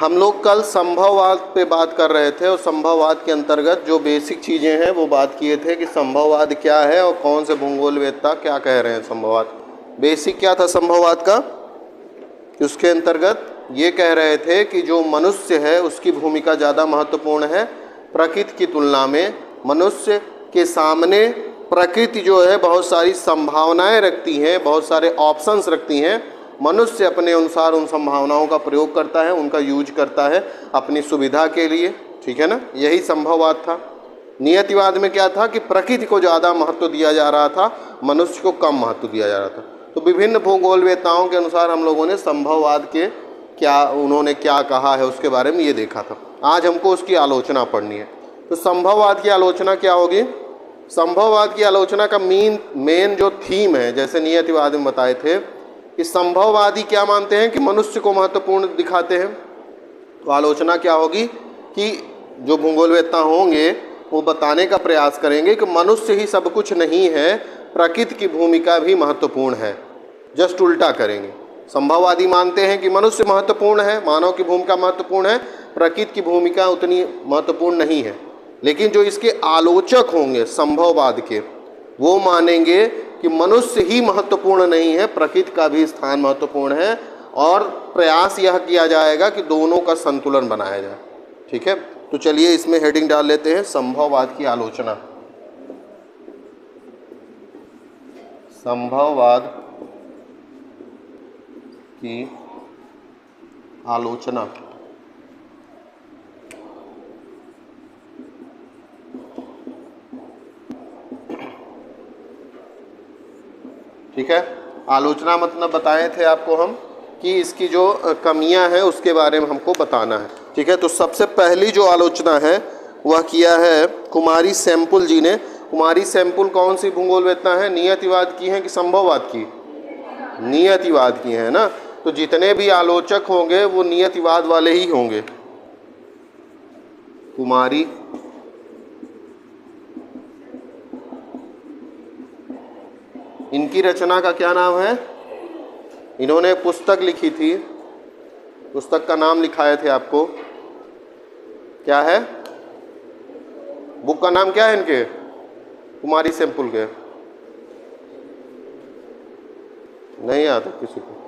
हम लोग कल संभववाद पे बात कर रहे थे और संभववाद के अंतर्गत जो बेसिक चीज़ें हैं वो बात किए थे कि संभववाद क्या है और कौन से भूगोलवेत्ता क्या कह रहे हैं संभववाद। बेसिक क्या था संभववाद का? उसके अंतर्गत ये कह रहे थे कि जो मनुष्य है उसकी भूमिका ज़्यादा महत्वपूर्ण है प्रकृति की तुलना में। मनुष्य के सामने प्रकृति जो है बहुत सारी संभावनाएं रखती हैं, बहुत सारे ऑप्शंस रखती हैं। मनुष्य अपने अनुसार उन संभावनाओं का प्रयोग करता है, उनका यूज करता है अपनी सुविधा के लिए, ठीक है ना। यही संभववाद था। नियतिवाद में क्या था कि प्रकृति को ज़्यादा महत्व दिया जा रहा था, मनुष्य को कम महत्व दिया जा रहा था। तो विभिन्न भूगोलवेत्ताओं के अनुसार हम लोगों ने संभववाद के उन्होंने क्या कहा है उसके बारे में ये देखा था। आज हमको उसकी आलोचना पढ़नी है। तो संभववाद की आलोचना क्या होगी? संभववाद की आलोचना का मेन जो थीम है, जैसे नियतिवाद में बताए थे कि संभववादी क्या मानते हैं कि मनुष्य को महत्वपूर्ण दिखाते हैं। तो आलोचना क्या होगी कि जो भूगोलवेत्ता होंगे वो बताने का प्रयास करेंगे कि मनुष्य ही सब कुछ नहीं है, प्रकृति की भूमिका भी महत्वपूर्ण है। जस्ट उल्टा करेंगे। संभववादी मानते हैं कि मनुष्य महत्वपूर्ण है, मानव की भूमिका महत्वपूर्ण है, प्रकृति की भूमिका उतनी महत्वपूर्ण नहीं है। लेकिन जो इसके आलोचक होंगे संभववाद के, वो मानेंगे कि मनुष्य ही महत्वपूर्ण नहीं है, प्रकृति का भी स्थान महत्वपूर्ण है और प्रयास यह किया जाएगा कि दोनों का संतुलन बनाया जाए। ठीक है, तो चलिए इसमें हेडिंग डाल लेते हैं, संभववाद की आलोचना। संभववाद की आलोचना। ठीक है, आलोचना मतलब बताए थे आपको हम कि इसकी जो कमियां हैं उसके बारे में हमको बताना है। ठीक है, तो सबसे पहली जो आलोचना है वह किया है कुमारी सैंपुल जी ने। कुमारी सैंपुल कौन सी भूगोलवेत्ता है? नियतिवाद की है कि संभववाद की? नियतिवाद की है ना। तो जितने भी आलोचक होंगे वो नियतिवाद वाले ही होंगे। कुमारी इनकी रचना का क्या नाम है? इन्होंने पुस्तक लिखी थी, पुस्तक का नाम लिखाए थे आपको, क्या है? बुक का नाम क्या है इनके? कुमारी सैंपुल के? नहीं आता किसी को?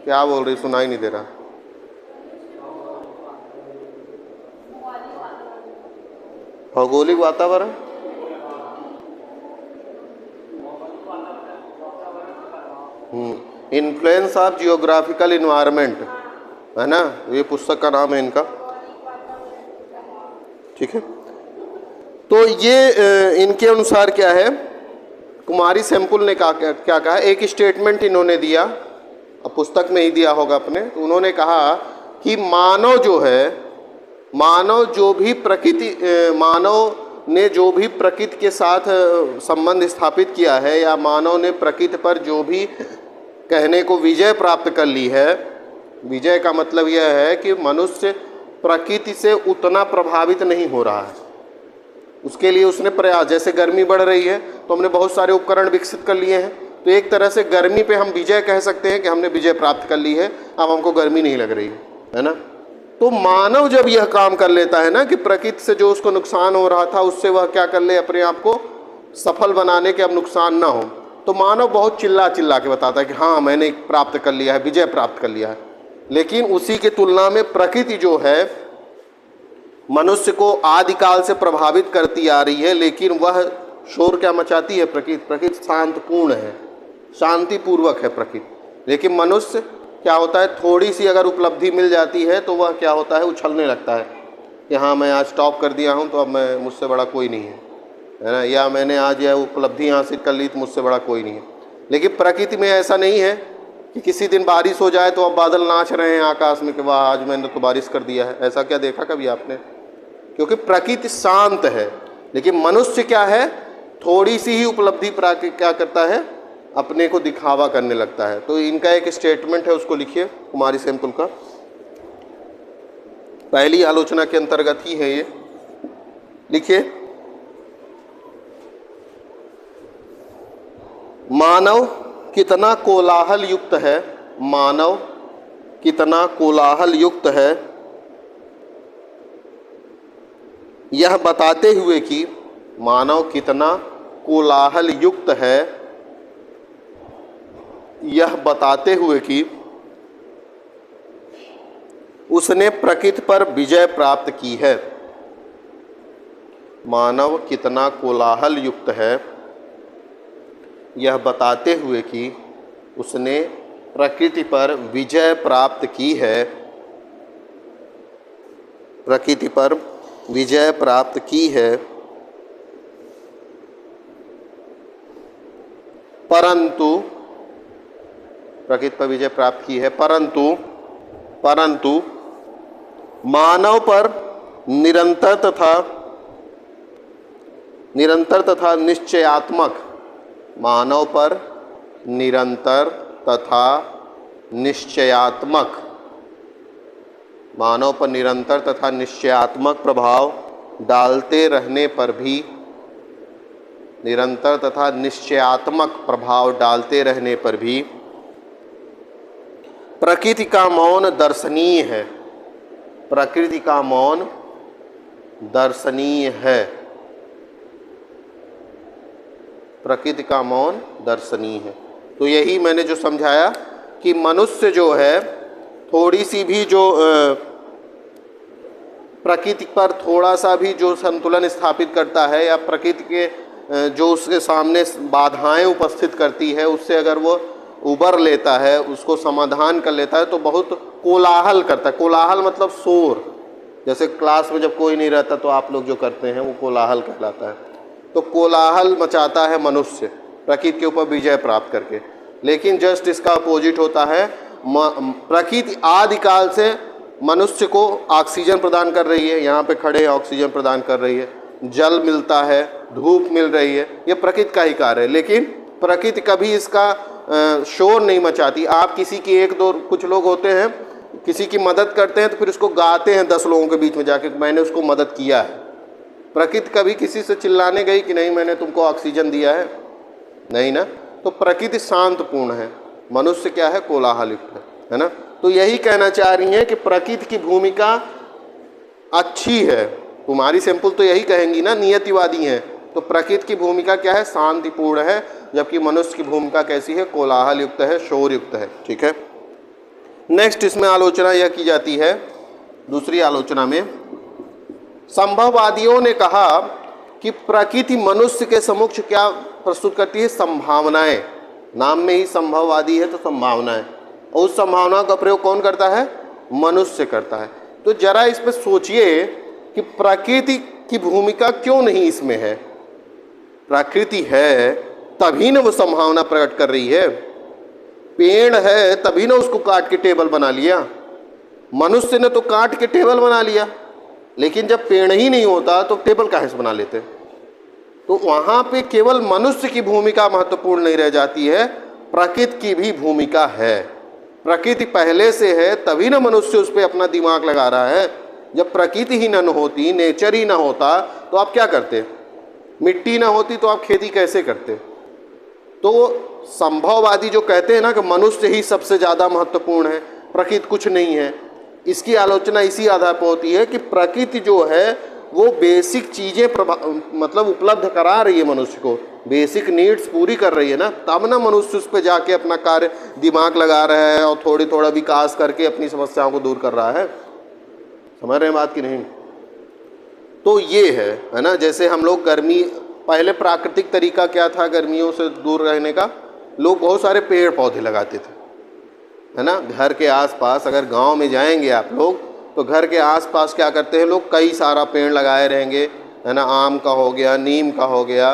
क्या बोल रही, सुनाई नहीं दे रहा। भौगोलिक वातावरण, इन्फ्लुएंस ऑफ जियोग्राफिकल इन्वायरमेंट है ना, ये पुस्तक का नाम है इनका। ठीक है, तो ये इनके अनुसार क्या है, कुमारी सैंपुल ने क्या कहा, एक स्टेटमेंट इन्होंने दिया, अब पुस्तक में ही दिया होगा अपने। तो उन्होंने कहा कि मानव जो है, मानव ने जो भी प्रकृति के साथ संबंध स्थापित किया है या मानव ने प्रकृति पर जो भी कहने को विजय प्राप्त कर ली है, विजय का मतलब यह है कि मनुष्य प्रकृति से उतना प्रभावित नहीं हो रहा है। उसके लिए उसने प्रयास, जैसे गर्मी बढ़ रही है तो हमने बहुत सारे उपकरण विकसित कर लिए हैं, तो एक तरह से गर्मी पे हम विजय कह सकते हैं कि हमने विजय प्राप्त कर ली है, अब हमको गर्मी नहीं लग रही है ना। तो मानव जब यह काम कर लेता है ना कि प्रकृति से जो उसको नुकसान हो रहा था उससे वह क्या कर ले, अपने आप को सफल बनाने के अब नुकसान ना हो, तो मानव बहुत चिल्ला चिल्ला के बताता है कि हाँ मैंने प्राप्त कर लिया है, विजय प्राप्त कर लिया है। लेकिन उसी की तुलना में प्रकृति जो है मनुष्य को आदिकाल से प्रभावित करती आ रही है, लेकिन वह शोर क्या मचाती है? प्रकृति शांतपूर्ण है, शांतिपूर्वक है प्रकृति। लेकिन मनुष्य क्या होता है, थोड़ी सी अगर उपलब्धि मिल जाती है तो वह क्या होता है, उछलने लगता है कि हाँ मैं आज टॉप कर दिया हूँ तो अब मैं, मुझसे बड़ा कोई नहीं है ना, या मैंने आज यह उपलब्धि हासिल कर ली तो मुझसे बड़ा कोई नहीं है। लेकिन प्रकृति में ऐसा नहीं है कि किसी दिन बारिश हो जाए तो अब बादल नाच रहे हैं आकाश में कि वाह आज मैंने तो बारिश कर दिया है। ऐसा क्या देखा कभी आपने? क्योंकि प्रकृति शांत है। लेकिन मनुष्य क्या है, थोड़ी सी ही उपलब्धि क्या करता है, अपने को दिखावा करने लगता है। तो इनका एक स्टेटमेंट है, उसको लिखिए, कुमारी सैंपुल का, पहली आलोचना के अंतर्गत ही है ये। लिखिए, मानव कितना कोलाहल युक्त है, मानव कितना कोलाहल युक्त है, यह बताते हुए कि मानव कितना कोलाहल युक्त है, यह बताते हुए कि उसने प्रकृति पर विजय प्राप्त की है। मानव कितना कोलाहल युक्त है, यह बताते हुए कि उसने प्रकृति पर विजय प्राप्त की है, प्रकृति पर विजय प्राप्त की है, परंतु प्रकृति पर विजय प्राप्त की है, परंतु मानव पर निरंतर तथा निश्चयात्मक, मानव पर निरंतर तथा निश्चयात्मक, मानव पर निरंतर तथा निश्चयात्मक प्रभाव डालते रहने पर भी, निरंतर तथा निश्चयात्मक प्रभाव डालते रहने पर भी प्रकृति का मौन दर्शनीय है, प्रकृति का मौन दर्शनीय है, प्रकृति का मौन दर्शनीय है। तो यही मैंने जो समझाया कि मनुष्य जो है थोड़ी सी भी जो प्रकृति पर थोड़ा सा भी जो संतुलन स्थापित करता है, या प्रकृति के जो उसके सामने बाधाएं उपस्थित करती है उससे अगर वो उबर लेता है, उसको समाधान कर लेता है, तो बहुत कोलाहल करता है। कोलाहल मतलब शोर, जैसे क्लास में जब कोई नहीं रहता तो आप लोग जो करते हैं वो कोलाहल कहलाता है। तो कोलाहल मचाता है मनुष्य प्रकृति के ऊपर विजय प्राप्त करके। लेकिन जस्ट इसका अपोजिट होता है, प्रकृति आदिकाल से मनुष्य को ऑक्सीजन प्रदान कर रही है, यहाँ पे खड़े ऑक्सीजन प्रदान कर रही है, जल मिलता है, धूप मिल रही है, ये प्रकृति का ही कार्य है। लेकिन प्रकृति कभी इसका शोर नहीं मचाती। आप किसी की एक दो कुछ लोग होते हैं, किसी की मदद करते हैं तो फिर उसको गाते हैं 10 लोगों के बीच में जाके, मैंने उसको मदद किया है। प्रकृति कभी किसी से चिल्लाने गई कि नहीं मैंने तुमको ऑक्सीजन दिया है, नहीं ना। तो प्रकृति शांतपूर्ण है, मनुष्य क्या है, कोलाहलयुक्त है ना। तो यही कहना चाह रही हैं कि प्रकृति की भूमिका अच्छी है। तुम्हारी सिंपल तो यही कहेंगी ना, नियतिवादी हैं। तो प्रकृति की भूमिका क्या है, शांतिपूर्ण है, जबकि मनुष्य की भूमिका कैसी है, कोलाहल युक्त है, शोर युक्त है। ठीक है। नेक्स्ट इसमें आलोचना यह की जाती है, दूसरी आलोचना में संभववादियों ने कहा कि प्रकृति मनुष्य के समक्ष क्या प्रस्तुत करती है, संभावनाएं। नाम में ही संभववादी है तो संभावनाएं, और उस संभावना का प्रयोग कौन करता है, मनुष्य करता है। तो जरा इस पर सोचिए कि प्रकृति की भूमिका क्यों नहीं इसमें है। प्रकृति है तभी ना वो संभावना प्रकट कर रही है। पेड़ है तभी ना उसको काट के टेबल बना लिया, मनुष्य ने तो काट के टेबल बना लिया। लेकिन जब पेड़ ही नहीं होता तो टेबल काहे से बना लेते। तो वहाँ पे केवल मनुष्य की भूमिका महत्वपूर्ण नहीं रह जाती है, प्रकृति की भी भूमिका है। प्रकृति पहले से है तभी ना मनुष्य उस पर अपना दिमाग लगा रहा है। जब प्रकृति ही न होती, नेचर ही ना होता, तो आप क्या करते, मिट्टी ना होती तो आप खेती कैसे करते। तो संभववादी जो कहते हैं ना कि मनुष्य ही सबसे ज़्यादा महत्वपूर्ण है, प्रकृति कुछ नहीं है, इसकी आलोचना इसी आधार पर होती है कि प्रकृति जो है वो बेसिक चीज़ें मतलब उपलब्ध करा रही है मनुष्य को, बेसिक नीड्स पूरी कर रही है ना, तब ना मनुष्य उस पर जाके अपना कार्य दिमाग लगा रहा है और थोड़ा विकास करके अपनी समस्याओं को दूर कर रहा है। समझ रहे हैं बात की नहीं। तो ये है ना, जैसे हम लोग गर्मी, पहले प्राकृतिक तरीका क्या था गर्मियों से दूर रहने का, लोग बहुत सारे पेड़ पौधे लगाते थे, है ना। घर के आसपास अगर गांव में जाएंगे आप लोग तो घर के आसपास क्या करते हैं लोग, कई सारा पेड़ लगाए रहेंगे, है ना। आम का हो गया, नीम का हो गया,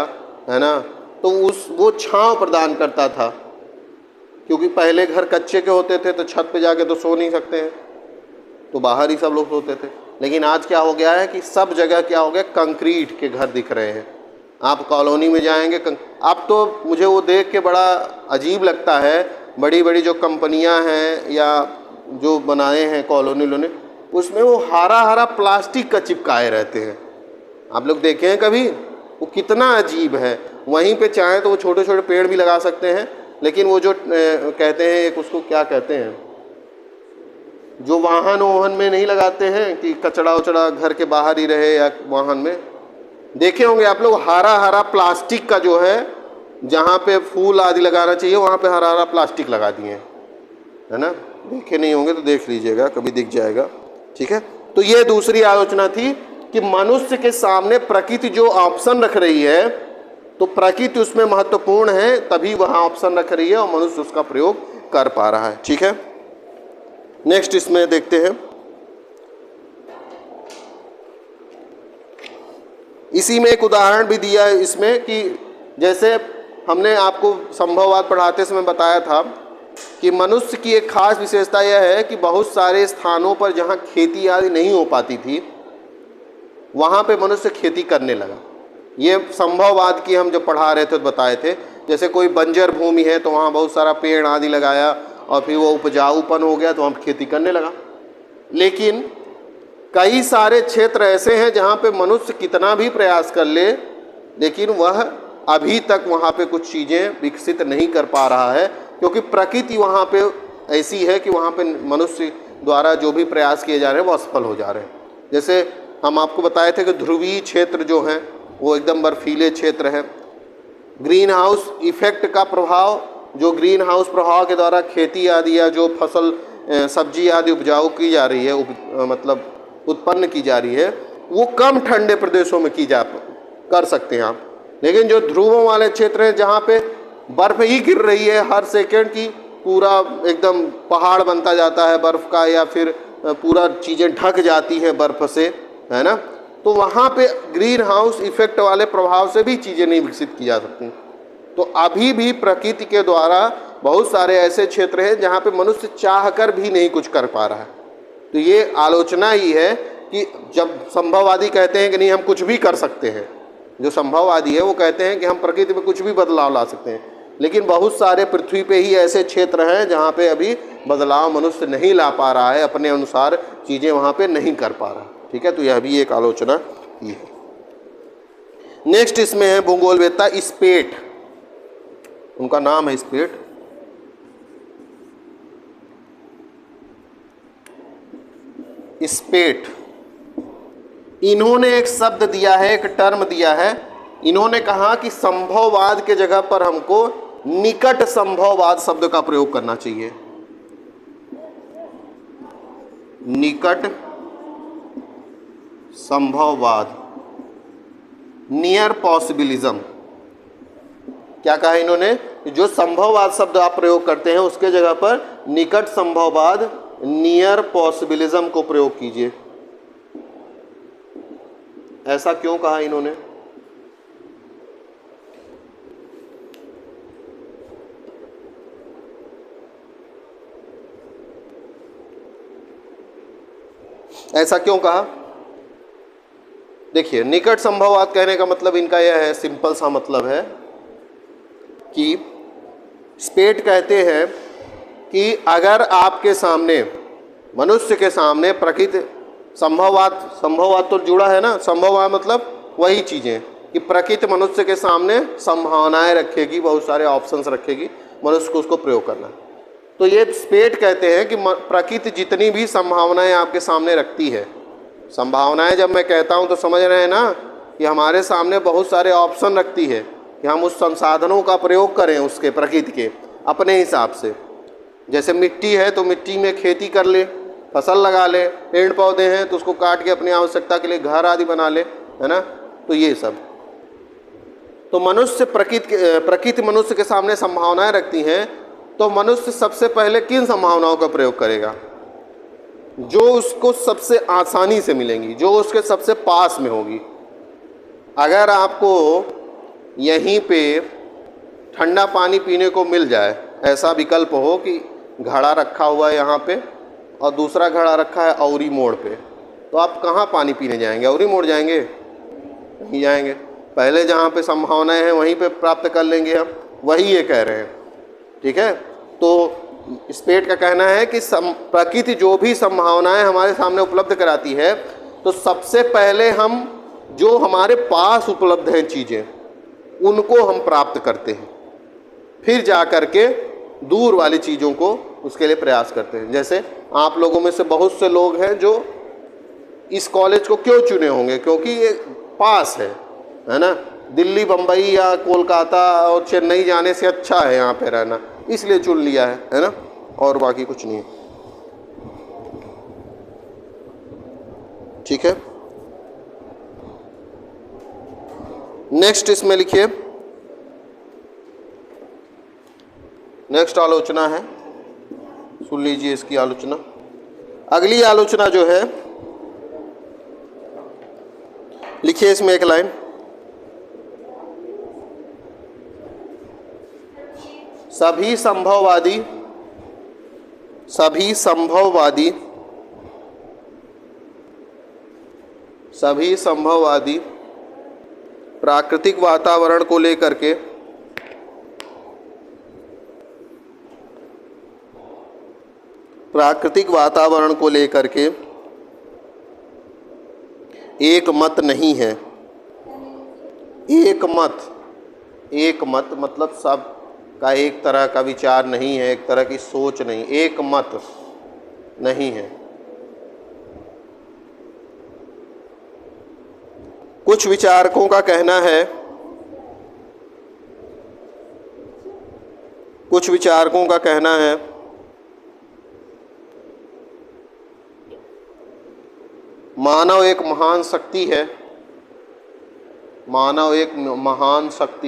है ना। तो वो छांव प्रदान करता था, क्योंकि पहले घर कच्चे के होते थे तो छत पे जाके तो सो नहीं सकते हैं, तो बाहर ही सब लोग सोते थे। लेकिन आज क्या हो गया है कि सब जगह क्या हो गया, कंक्रीट के घर दिख रहे हैं। आप कॉलोनी में जाएंगे, अब तो मुझे वो देख के बड़ा अजीब लगता है, बड़ी बड़ी जो कंपनियां हैं या जो बनाए हैं कॉलोनी लोने, उसमें वो हरा हरा प्लास्टिक का चिपकाए रहते हैं। आप लोग देखे हैं कभी, वो कितना अजीब है। वहीं पे चाहें तो वो छोटे छोटे पेड़ भी लगा सकते हैं, लेकिन वो जो कहते हैं एक, उसको क्या कहते हैं, जो वाहन वाहन में नहीं लगाते हैं कि कचड़ा उचड़ा घर के बाहर ही रहे या वाहन में, देखे होंगे आप लोग हरा हरा प्लास्टिक का जो है, जहाँ पे फूल आदि लगाना चाहिए वहाँ पे हरा हरा प्लास्टिक लगा दिए हैं, है ना। देखे नहीं होंगे तो देख लीजिएगा, कभी दिख जाएगा, ठीक है। तो ये दूसरी आलोचना थी कि मनुष्य के सामने प्रकृति जो ऑप्शन रख रही है, तो प्रकृति उसमें महत्वपूर्ण है, तभी वहाँ ऑप्शन रख रही है और मनुष्य उसका प्रयोग कर पा रहा है, ठीक है। नेक्स्ट इसमें देखते हैं, इसी में एक उदाहरण भी दिया है इसमें कि जैसे हमने आपको संभववाद पढ़ाते समय बताया था कि मनुष्य की एक खास विशेषता यह है कि बहुत सारे स्थानों पर जहाँ खेती आदि नहीं हो पाती थी वहाँ पे मनुष्य खेती करने लगा। ये संभववाद की हम जब पढ़ा रहे थे तो बताए थे, जैसे कोई बंजर भूमि है तो वहाँ बहुत सारा पेड़ आदि लगाया और फिर वो उपजाऊपन हो गया तो हम खेती करने लगा। लेकिन कई सारे क्षेत्र ऐसे हैं जहाँ पे मनुष्य कितना भी प्रयास कर ले, लेकिन वह अभी तक वहाँ पे कुछ चीज़ें विकसित नहीं कर पा रहा है, क्योंकि प्रकृति वहाँ पे ऐसी है कि वहाँ पे मनुष्य द्वारा जो भी प्रयास किए जा रहे हैं वो असफल हो जा रहे हैं। जैसे हम आपको बताए थे कि ध्रुवीय क्षेत्र जो हैं वो एकदम बर्फीले क्षेत्र है। ग्रीन हाउस इफेक्ट का प्रभाव, जो ग्रीन हाउस प्रभाव के द्वारा खेती आदि या जो फसल सब्जी आदि उपजाऊ की जा रही है, मतलब उत्पन्न की जा रही है, वो कम ठंडे प्रदेशों में कर सकते हैं आप। लेकिन जो ध्रुवों वाले क्षेत्र हैं जहाँ पे बर्फ़ ही गिर रही है हर सेकंड की, पूरा एकदम पहाड़ बनता जाता है बर्फ़ का, या फिर पूरा चीज़ें ढक जाती हैं बर्फ़ से, है ना, तो वहाँ पे ग्रीन हाउस इफेक्ट वाले प्रभाव से भी चीज़ें नहीं विकसित की जा सकती। तो अभी भी प्रकृति के द्वारा बहुत सारे ऐसे क्षेत्र हैं जहाँ पे मनुष्य चाह कर भी नहीं कुछ कर पा रहा है। तो ये आलोचना ही है कि जब संभववादी कहते हैं कि नहीं हम कुछ भी कर सकते हैं, जो संभववादी है वो कहते हैं कि हम प्रकृति में कुछ भी बदलाव ला सकते हैं, लेकिन बहुत सारे पृथ्वी पे ही ऐसे क्षेत्र हैं जहाँ पे अभी बदलाव मनुष्य नहीं ला पा रहा है, अपने अनुसार चीज़ें वहाँ पे नहीं कर पा रहा, ठीक है। तो यह भी एक आलोचना ही है। नेक्स्ट इसमें है भूगोलवेत्ता स्पेट, उनका नाम है स्पेट। स्पेट, इन्होंने एक शब्द दिया है, एक टर्म दिया है। इन्होंने कहा कि संभववाद के जगह पर हमको निकट संभववाद शब्द का प्रयोग करना चाहिए। निकट संभववाद, नियर पॉसिबिलिज्म। क्या कहा इन्होंने, जो संभववाद शब्द आप प्रयोग करते हैं उसके जगह पर निकट संभववाद, नियर पॉसिबिलिज्म को प्रयोग कीजिए। ऐसा क्यों कहा इन्होंने? ऐसा क्यों कहा? देखिए, निकट संभववाद कहने का मतलब इनका यह है, सिंपल सा मतलब है कि स्पेट कहते हैं कि अगर आपके सामने, मनुष्य के सामने प्रकृति, संभववाद तो जुड़ा है ना, संभववाद मतलब वही चीज़ें कि प्रकृति मनुष्य के सामने संभावनाएं रखेगी, बहुत सारे ऑप्शंस रखेगी, मनुष्य को उसको प्रयोग करना है। तो ये स्पेट कहते हैं कि प्रकृति जितनी भी संभावनाएं आपके सामने रखती है, संभावनाएं जब मैं कहता हूँ तो समझ रहे हैं ना कि हमारे सामने बहुत सारे ऑप्शन रखती है कि हम उस संसाधनों का प्रयोग करें, उसके प्रकृति के अपने हिसाब से। जैसे मिट्टी है तो मिट्टी में खेती कर ले, फसल लगा ले, पेड़ पौधे हैं तो उसको काट के अपनी आवश्यकता के लिए घर आदि बना ले, है ना। तो ये सब, तो मनुष्य प्रकृति मनुष्य के सामने संभावनाएं रखती हैं, तो मनुष्य सबसे पहले किन संभावनाओं का प्रयोग करेगा? जो उसको सबसे आसानी से मिलेंगी, जो उसके सबसे पास में होगी। अगर आपको यहीं पे ठंडा पानी पीने को मिल जाए, ऐसा विकल्प हो कि घड़ा रखा हुआ है यहाँ पे और दूसरा घड़ा रखा है औरी मोड़ पे, तो आप कहाँ पानी पीने जाएंगे? औरी मोड़ जाएंगे? नहीं जाएंगे। पहले जहाँ पे संभावनाएं हैं वहीं पे प्राप्त कर लेंगे हम, वही ये कह रहे हैं, ठीक है। तो स्पेट का कहना है कि प्रकृति जो भी संभावनाएं हमारे सामने उपलब्ध कराती है, तो सबसे पहले हम जो हमारे पास उपलब्ध हैं चीज़ें, उनको हम प्राप्त करते हैं, फिर जा कर के दूर वाली चीज़ों को उसके लिए प्रयास करते हैं। जैसे आप लोगों में से बहुत से लोग हैं जो इस कॉलेज को क्यों चुने होंगे, क्योंकि ये पास है ना। दिल्ली, बम्बई या कोलकाता और चेन्नई जाने से अच्छा है यहाँ पे रहना, इसलिए चुन लिया है ना, और बाकी कुछ नहीं है। ठीक है, नेक्स्ट इसमें लिखिए, नेक्स्ट आलोचना है, सुन लीजिए इसकी आलोचना। अगली आलोचना जो है, लिखिए इसमें एक लाइन, सभी संभववादी प्राकृतिक वातावरण को लेकर के एक मत नहीं है। एक मत मतलब सब का एक तरह का विचार नहीं है, एक तरह की सोच नहीं, एक मत नहीं है। कुछ विचारकों का कहना है मानव एक महान शक्ति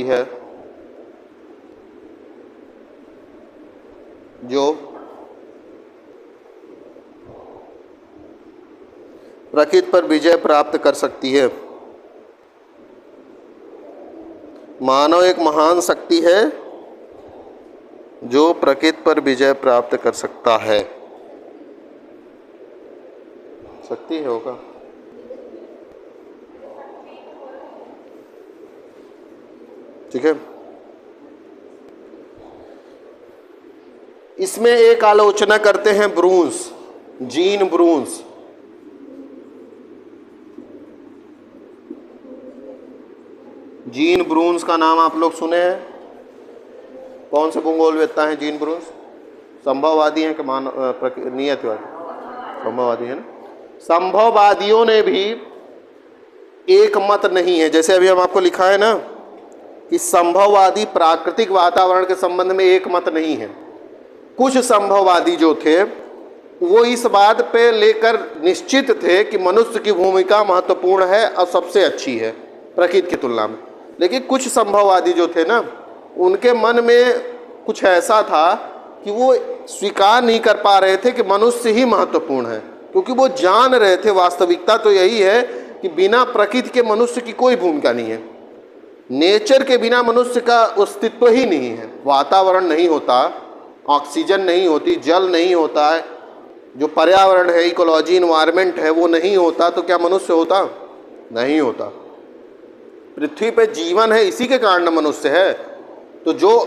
है जो प्रकृति पर विजय प्राप्त कर सकती है। मानव एक महान शक्ति है जो प्रकृति पर विजय प्राप्त कर सकता है। शक्ति है होगा, ठीक है। इसमें एक आलोचना करते हैं ब्रूंस, जीन ब्रूंस। जीन ब्रूंस का नाम आप लोग सुने हैं? कौन से भूगोलवेत्ता हैं जीन ब्रूंस? संभववादी हैं कि नियतिवादी? संभववादी है ना। संभववादियों ने भी एक मत नहीं है, जैसे अभी हम आपको लिखा है ना कि संभववादी प्राकृतिक वातावरण के संबंध में एक मत नहीं है। कुछ संभववादी जो थे वो इस बात पे लेकर निश्चित थे कि मनुष्य की भूमिका महत्वपूर्ण है और सबसे अच्छी है प्रकृति की तुलना में। लेकिन कुछ संभववादी जो थे ना, उनके मन में कुछ ऐसा था कि वो स्वीकार नहीं कर पा रहे थे कि मनुष्य ही महत्वपूर्ण है, क्योंकि वो जान रहे थे वास्तविकता तो यही है कि बिना प्रकृति के मनुष्य की कोई भूमिका नहीं है। नेचर के बिना मनुष्य का अस्तित्व ही नहीं है। वातावरण नहीं होता, ऑक्सीजन नहीं होती, जल नहीं होता है, जो पर्यावरण है, इकोलॉजी, इन्वायरमेंट है, वो नहीं होता तो क्या मनुष्य होता? नहीं होता। पृथ्वी पे जीवन है, इसी के कारण मनुष्य है। तो जो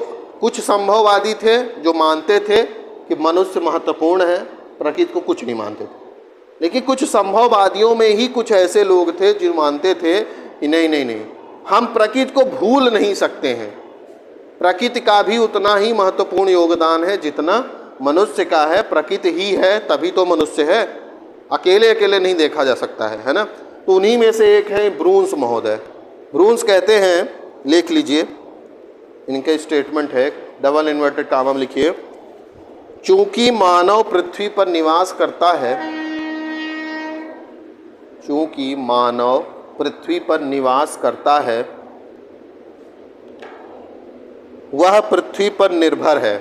कुछ संभववादी थे जो मानते थे कि मनुष्य महत्वपूर्ण है, प्रकृति को कुछ नहीं मानते थे। लेकिन कुछ संभववादियों में ही कुछ ऐसे लोग थे जो मानते थे कि नहीं, हम प्रकृति को भूल नहीं सकते हैं। प्रकृति का भी उतना ही महत्वपूर्ण योगदान है जितना मनुष्य का है। प्रकृति ही है तभी तो मनुष्य है, अकेले नहीं देखा जा सकता है ना। तो उन्हीं में से एक है ब्रूंस महोदय। ब्रूंस कहते हैं, लिख लीजिए, इनके स्टेटमेंट है, डबल इन्वर्टेड कामा में लिखिए, चूंकि मानव पृथ्वी पर निवास करता है, चूंकि मानव पृथ्वी पर निवास करता है, वह पृथ्वी पर निर्भर है।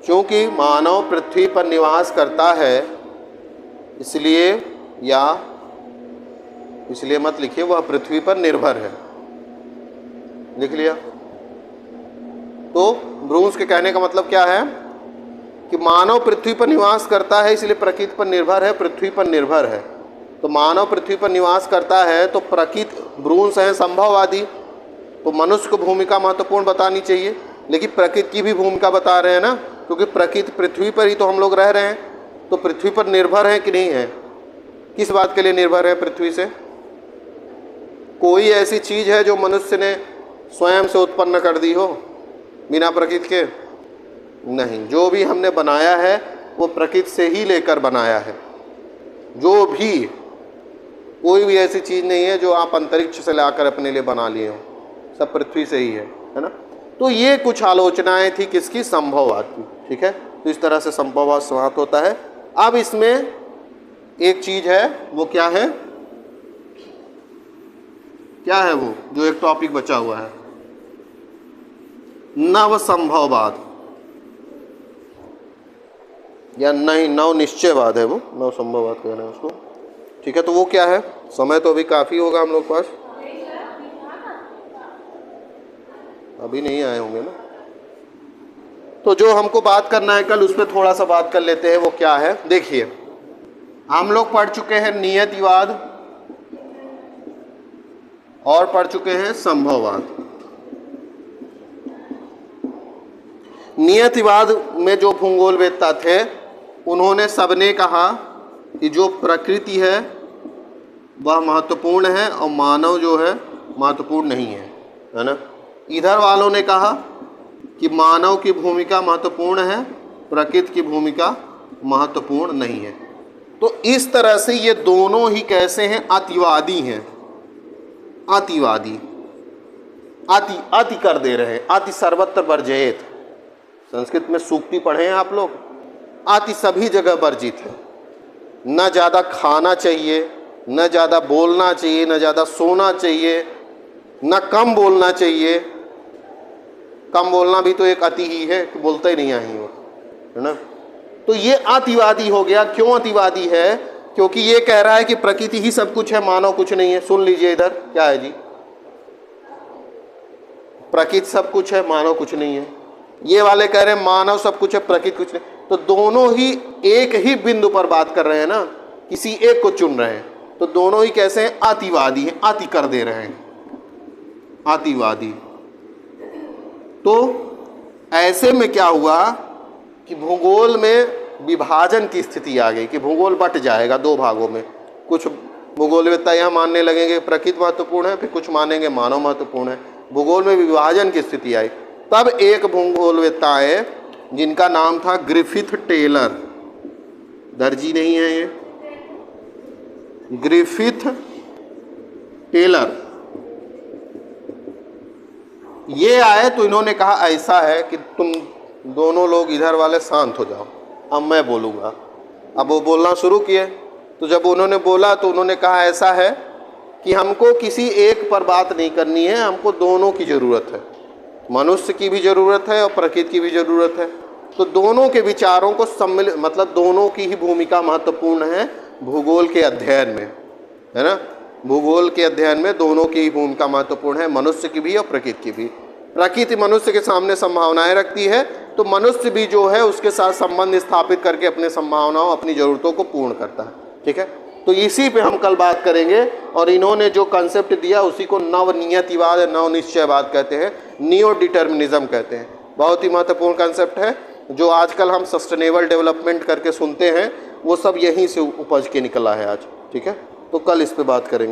चूंकि मानव पृथ्वी पर निवास करता है, इसलिए मत लिखिए वह पृथ्वी पर निर्भर है। लिख लिया? तो ब्रूंस के कहने का मतलब क्या है कि मानव पृथ्वी पर निवास करता है इसलिए प्रकृति पर निर्भर है, पृथ्वी पर निर्भर है। तो मानव पृथ्वी पर निवास करता है तो प्रकृति, ब्रूंस है संभववादी, तो मनुष्य को भूमिका महत्वपूर्ण बतानी चाहिए, लेकिन प्रकृति की भी भूमिका बता रहे हैं ना, क्योंकि प्रकृति पृथ्वी पर ही तो हम लोग रह रहे हैं। तो पृथ्वी पर निर्भर है कि नहीं है? किस बात के लिए निर्भर है पृथ्वी से? कोई ऐसी चीज़ है जो मनुष्य ने स्वयं से उत्पन्न कर दी हो? बिना प्रकृति के नहीं। जो भी हमने बनाया है वो प्रकृति से ही लेकर बनाया है। जो भी, कोई भी ऐसी चीज़ नहीं है जो आप अंतरिक्ष से लाकर अपने लिए बना लिए हो, सब पृथ्वी से ही है ना। तो ये कुछ आलोचनाएं थी किसकी, संभववाद की। ठीक है, तो इस तरह से संभववाद समाप्त होता है। अब इसमें एक चीज़ है, वो क्या है, क्या है वो जो एक टॉपिक बचा हुआ है, नव संभववाद या नहीं नव निश्चयवाद है, वो नव संभववाद कहना है उसको। ठीक है, तो वो क्या है, समय तो अभी काफ़ी होगा हम लोग पास, अभी नहीं आए होंगे ना। तो जो हमको बात करना है कल, उस पर थोड़ा सा बात कर लेते हैं। वो क्या है, देखिए हम लोग पढ़ चुके हैं नियतिवाद और पढ़ चुके हैं संभववाद। नियतिवाद में जो भूगोलवेत्ता थे, उन्होंने सबने कहा कि जो प्रकृति है वह महत्वपूर्ण है और मानव जो है महत्वपूर्ण नहीं है ना। इधर वालों ने कहा कि मानव की भूमिका महत्वपूर्ण है, प्रकृति की भूमिका महत्वपूर्ण नहीं है। तो इस तरह से ये दोनों ही कैसे हैं, अतिवादी हैं। अतिवादी, अति कर दे रहे हैं। अति सर्वत्र वर्जयेत, संस्कृत में सूक्ति पढ़े हैं आप लोग। अति सभी जगह वर्जित है। न ज़्यादा खाना चाहिए, न ज़्यादा बोलना चाहिए, न ज़्यादा सोना चाहिए, न कम बोलना चाहिए। कम बोलना भी तो एक अति ही है कि बोलते ही नहीं आई वो, है ना। तो ये अतिवादी हो गया। क्यों अतिवादी है, क्योंकि ये कह रहा है कि प्रकृति ही सब कुछ है, मानव कुछ नहीं है। सुन लीजिए इधर क्या है जी, प्रकृति सब कुछ है, मानव कुछ नहीं है। ये वाले कह रहे हैं मानव सब कुछ है, प्रकृति कुछ नहीं। तो दोनों ही एक ही बिंदु पर बात कर रहे हैं ना, किसी एक को चुन रहे हैं। तो दोनों ही कैसे हैं, अतिवादी हैं, अति कर दे रहे हैं, अतिवादी। तो ऐसे में क्या हुआ कि भूगोल में विभाजन की स्थिति आ गई कि भूगोल बट जाएगा दो भागों में। कुछ भूगोलवेत्ता यह मानने लगेंगे प्रकृति महत्वपूर्ण है, फिर कुछ मानेंगे मानव महत्वपूर्ण है। भूगोल में विभाजन की स्थिति आई। तब एक भूगोलवेत्ता आए जिनका नाम था ग्रिफिथ टेलर। दर्जी नहीं है ये, ग्रिफिथ टेलर। ये आए तो इन्होंने कहा ऐसा है कि तुम दोनों लोग इधर वाले शांत हो जाओ, अब मैं बोलूँगा। अब वो बोलना शुरू किए। तो जब उन्होंने बोला तो उन्होंने कहा ऐसा है कि हमको किसी एक पर बात नहीं करनी है, हमको दोनों की ज़रूरत है। मनुष्य की भी ज़रूरत है और प्रकृति की भी ज़रूरत है। तो दोनों के विचारों को सम्मिलित, मतलब दोनों की ही भूमिका महत्वपूर्ण है भूगोल के अध्ययन में, है ना। भूगोल के अध्ययन में दोनों की ही भूमिका महत्वपूर्ण है, मनुष्य की भी और प्रकृति की भी। प्रकृति मनुष्य के सामने संभावनाएं रखती है, तो मनुष्य भी जो है उसके साथ संबंध स्थापित करके अपने संभावनाओं, अपनी ज़रूरतों को पूर्ण करता है। ठीक है, तो इसी पे हम कल बात करेंगे। और इन्होंने जो कंसेप्ट दिया उसी को नवनियतिवाद, नवनिश्चयवाद कहते हैं, नियो डिटर्मिनिज्म कहते हैं। बहुत ही महत्वपूर्ण कंसेप्ट है जो आजकल हम सस्टेनेबल डेवलपमेंट करके सुनते हैं, वो सब यहीं से उपज के निकला है आज। ठीक है, तो कल इस पे बात करेंगे।